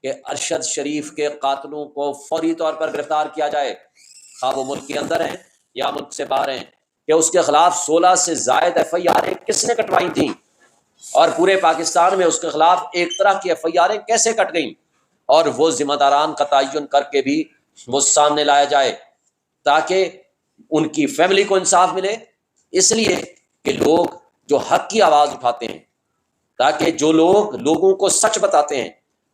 कि अरशद शरीफ के कातलों को फौरी तौर पर गिरफ्तार किया जाए, खा वो मुल्क के अंदर हैं या मुल्क से बाहर हैं, कि उसके खिलाफ 16 से ज़ायद FIR किसने कटवाई थी और पूरे पाकिस्तान में उसके खिलाफ एक तरह की FIR कैसे कट गई, और वो जिम्मेदारान का तयन करके भी वो सामने लाया जाए ताकि उनकी फैमिली को इंसाफ मिले। इसलिए कि लोग जो हक की आवाज़ उठाते हैं, ताकि जो लोग लोगों को सच बताते हैं,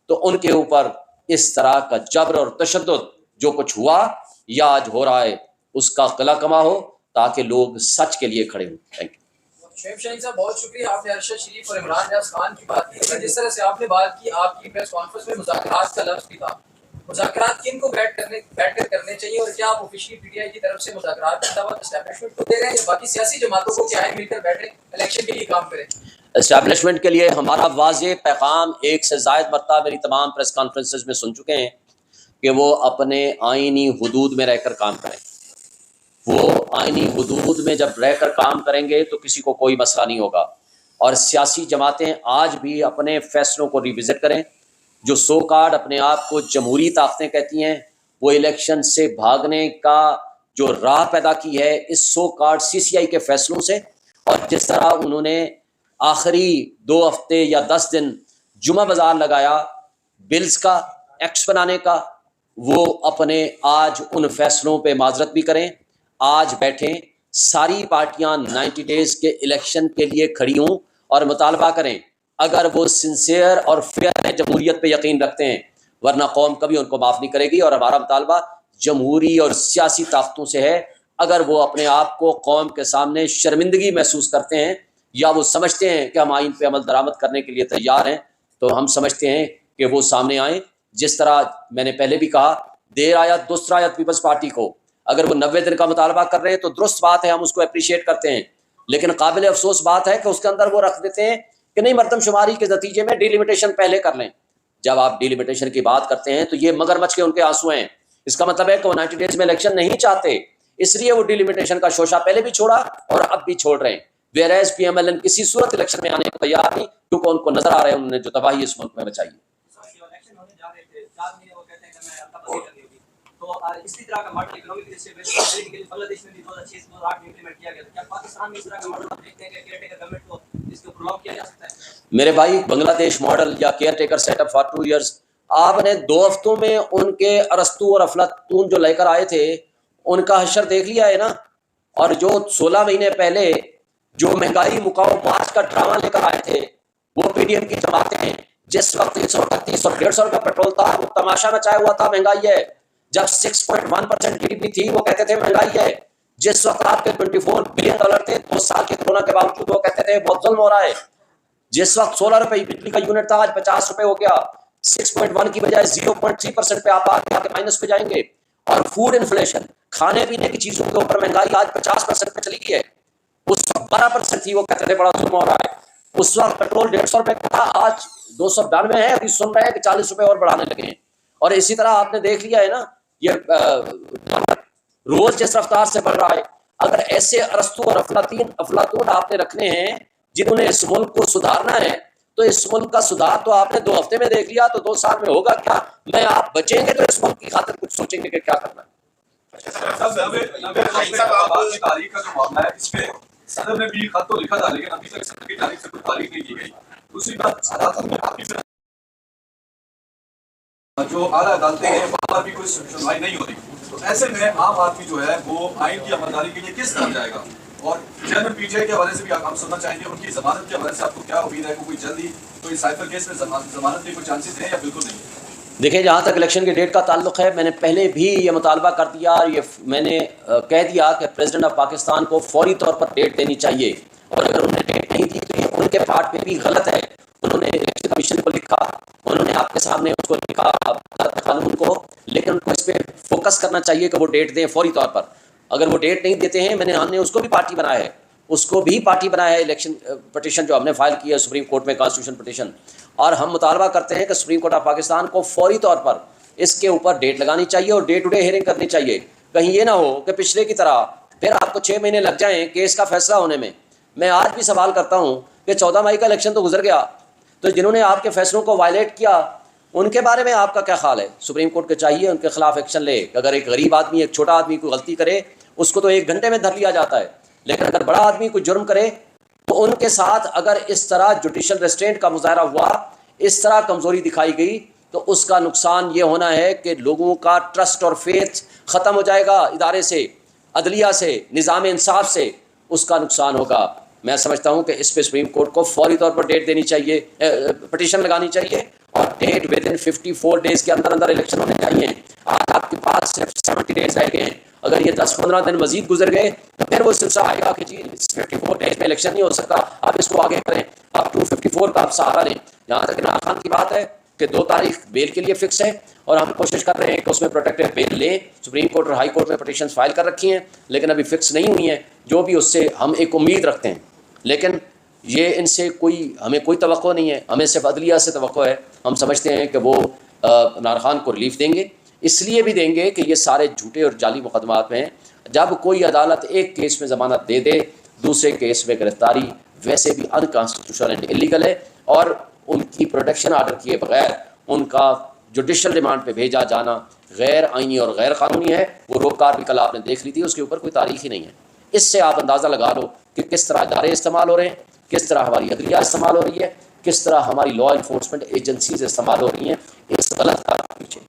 तो उनके ऊपर इस तरह का जबर और तशद्दुद जो कुछ हुआ या आज हो रहा है उसका किला कमा हो, ताकि लोग सच के लिए खड़े हों। Thank you. शेख शाहीन साहब, बहुत शुक्रिया, आपने अरशद शरीफ और इमरान नियाज़ खान की बात की। जिस तरह से आपने बात की, आपकी प्रेस कॉन्फ्रेंस में मुज़ाकरात का लफ्ज़ भी था। मुज़ाकरात किन को बैठकर करने चाहिए, और क्या आप ऑफिशियली PTI की तरफ से मुज़ाकरात की दावत एस्टैब्लिशमेंट को दे रहे हैं या बाकी सियासी जमातों को क्या है मिलकर बैठे इलेक्शन के लिए काम करें? एस्टैब्लिशमेंट के लिए हमारा वाज़ेह पैगाम एक से ज़ायद मरतबा मेरी तमाम प्रेस कॉन्फ्रेंसेस में सुन चुके हैं कि वो अपने आइनी हुदूद में रहकर काम करें। वो आइनी हुदूद में जब रहकर काम करेंगे तो किसी को कोई मसला नहीं होगा। और सियासी जमातें आज भी अपने फैसलों को रिविज़िट करें। जो सो कार्ड अपने आप को जमहूरी ताकतें कहती हैं, वो इलेक्शन से भागने का जो राह पैदा की है इस सो कार्ड CCI के फैसलों से, और जिस तरह उन्होंने आखिरी 2 हफ्ते या 10 दिन जुमा बाजार लगाया बिल्स का, एक्ट्स बनाने का, वो अपने आज उन फैसलों पे माजरत भी करें। आज बैठें, सारी पार्टियां 90 डेज के इलेक्शन के लिए खड़ी हों और मुतालबा करें, अगर वो सिंसियर और फेयर जमहूरियत पे यकीन रखते हैं, वरना कौम कभी उनको माफ़ नहीं करेगी। और हमारा मुतालबा जमहूरी और सियासी ताकतों से है। अगर वो अपने आप को कौम के सामने शर्मिंदगी महसूस करते हैं या वो समझते हैं कि हम आइन पे अमल दरामद करने के लिए तैयार हैं, तो हम समझते हैं कि वो सामने आएँ। जिस तरह मैंने पहले भी कहा, देर आयत दुरुस्त आयत पीपल्स पार्टी को, अगर वो 90 दिन का मुतालबा कर रहे हैं तो दुरुस्त बात है, हम उसको अप्रिशिएट करते हैं। लेकिन काबिल अफसोस बात है कि उसके अंदर वो रख देते हैं कि नहीं, मरदमशुमारी के नतीजे में डिलिमिटेशन पहले कर लें। जब आप डिलिमिटेशन की बात करते हैं तो ये मगरमच्छ के उनके आंसू हैं। इसका मतलब है कि वो 90 डेज में इलेक्शन नहीं चाहते, इसलिए वो डिलिमिटेशन का शोशा पहले भी छोड़ा और अब भी छोड़ रहे हैं। वेरएज PMLN किसी सूरत इलेक्शन में आने को तैयार नहीं, क्योंकि उनको नजर आ रहा है उन्होंने जो तबाही इस मुल्क में मचाई है। तो इसी तरह का मॉडल इकोनॉमिक डिस्ट्रीब्यूशन बांग्लादेश में भी 2006-2008 में इंप्लीमेंट किया गया था। क्या पाकिस्तान में इस तरह का मॉडल आप देखते हैं कि केयरटेकर गवर्नमेंट को इसको प्रोलॉन्ग किया जा सकता है? मेरे भाई, बांग्लादेश मॉडल या केयरटेकर सेटअप फॉर 2 इयर्स, आपने 2 हफ्तों में उनके अरस्तू और अफलातून जो लेकर आए थे उनका हशर देख लिया है ना। और जो 16 महीने पहले जो महंगाई मुकाओ मार्च का ड्रामा लेकर आए थे वो PDM की जमातें, जिस वक्त 138 और 150 रुपये पेट्रोल था, वो तमाशा मचाया हुआ था महंगाई है। जब 6.1% GDP थी वो कहते थे महंगाई है। जिस वक्त आपके $24 बिलियन थे 2 साल के कोरोना के बावजूद, वो कहते थे बहुत जुल्म हो रहा है। जिस वक्त 16 रुपए बिजली का यूनिट था, आज 50 रुपए हो गया। 6.1 की बजाय 0.3% पे आप आके माइनस पे जाएंगे। और फूड इन्फ्लेशन, खाने पीने की चीजों के ऊपर महंगाई आज 50% पे चली गई है। उस वक्त 12% थी, वो कहते थे बड़ा जुल्म हो रहा है। उस वक्त पेट्रोल 150 रुपए का था, आज 292 है। अभी सुन रहे हैं कि 40 रुपए और बढ़ाने लगे हैं। और इसी तरह आपने देख लिया है ना, ये रोज जिस रफ्तार से बढ़ रहा है। अगर ऐसे अरस्तू और अफलातून आपने रखने हैं जिन्होंने इस मुल्क को सुधारना है, तो इस मुल्क का सुधार तो आपने 2 हफ्ते में देख लिया, तो 2 साल में होगा क्या? मैं आप बचेंगे तो इस मुल्क की खातिर कुछ सोचेंगे कि क्या करना है। सदर ने भी खत तो लिखा था, लेकिन अभी तक सदर की जानिब से कोई तारीख नहीं की गई। दूसरी बात, जो आला अदालतें हैं वहाँ पर भी कोई सुनवाई नहीं हो रही। तो ऐसे में आम आदमी जो है वो आइन की अमलदारी के लिए किस तरह जाएगा? और चेयरमैन PTI के हवाले से भी हम सुनना चाहेंगे, उनकी जमानत के हवाले से आपको क्या उम्मीद है? कोई जल्दी कोई साइफर केस में जमानत के कोई चांसेस हैं या बिल्कुल नहीं? देखिए, जहाँ तक इलेक्शन की डेट का ताल्लुक है, मैंने पहले भी ये मुतालबा कर दिया और ये मैंने कह दिया कि प्रेसिडेंट ऑफ पाकिस्तान को फौरी तौर पर डेट देनी चाहिए। और अगर उन्होंने डेट नहीं दी तो ये उनके पार्ट पे भी गलत है। उन्होंने इलेक्शन कमीशन को लिखा, उन्होंने आपके सामने उसको लिखा कानून को, लेकिन उनको इस पर फोकस करना चाहिए कि वो डेट दें फौरी तौर पर। अगर वो डेट नहीं देते हैं, हमने उसको भी पार्टी बनाया है, उसको भी पार्टी बनाया है। इलेक्शन पटिशन जो हमने फाइल किया है सुप्रीम कोर्ट में, कॉन्स्टिट्यूशन पटिशन, और हम मुतालबा करते हैं कि सुप्रीम कोर्ट ऑफ पाकिस्तान को फौरी तौर पर इसके ऊपर डेट लगानी चाहिए और डे टू डे हियरिंग करनी चाहिए। कहीं ये ना हो कि पिछले की तरह फिर आपको 6 महीने लग जाएं केस का फैसला होने में। मैं आज भी सवाल करता हूँ कि 14 मई का इलेक्शन तो गुजर गया, तो जिन्होंने आपके फैसलों को वायलेट किया उनके बारे में आपका क्या ख्याल है? सुप्रीम कोर्ट को चाहिए उनके खिलाफ एक्शन ले। अगर एक गरीब आदमी, एक छोटा आदमी कोई गलती करे, उसको तो 1 घंटे में धर लिया जाता है, लेकिन अगर बड़ा आदमी कोई जुर्म करे तो उनके साथ अगर इस तरह जुडिशल रेस्ट्रेंट का मुजाहरा हुआ, इस तरह कमज़ोरी दिखाई गई, तो उसका नुकसान ये होना है कि लोगों का ट्रस्ट और फेथ ख़त्म हो जाएगा इदारे से, अदलिया से, निज़ाम इंसाफ से, उसका नुकसान होगा। मैं समझता हूँ कि इस पे सुप्रीम कोर्ट को फौरी तौर पर डेट देनी चाहिए, पटिशन लगानी चाहिए, और डेट विद इन 54 डेज़ के अंदर अंदर इलेक्शन होने चाहिए। आज आपके पास सिर्फ 70 डेज़ रह गए हैं। अगर ये 10-15 दिन मजीद गुजर गए तो फिर वो सिलसिला आएगा कि जी 54 डेज में इलेक्शन नहीं हो सकता, आप इसको आगे करें, आप 254 का आप सहारा लें। जहाँ तक इमरान खान की बात है कि 2 तारीख बेल के लिए फिक्स है, और हम कोशिश कर रहे हैं कि उसमें प्रोटेक्टेड बेल लें। सुप्रीम कोर्ट और हाई कोर्ट में पटिशन फाइल कर रखी हैं, लेकिन अभी फिक्स नहीं हुई हैं। जो भी उससे हम एक उम्मीद रखते हैं, लेकिन ये इनसे हमें कोई तवक्को नहीं है, हमें सिर्फ अदलिया से तवक्को है। हम समझते हैं कि वो इमरान खान को रिलीफ देंगे, इसलिए भी देंगे कि ये सारे झूठे और जाली मुकदमात में हैं। जब कोई अदालत एक केस में ज़मानत दे दे, दूसरे केस में गिरफ्तारी वैसे भी अनकॉन्स्टिट्यूशनल एंड इलीगल है, और उनकी प्रोटेक्शन आर्डर किए बगैर उनका जुडिशल रिमांड पे भेजा जाना गैर आइनी और गैर कानूनी है। वो रोककार भी कल आपने देख ली थी, उसके ऊपर कोई तारीख ही नहीं है। इससे आप अंदाज़ा लगा लो कि किस तरह इदारे इस्तेमाल हो रहे हैं, किस तरह हमारी अदलिया इस्तेमाल हो रही है, किस तरह हमारी लॉ इन्फोर्समेंट एजेंसीज इस्तेमाल हो रही हैं इस गलत काम के पीछे।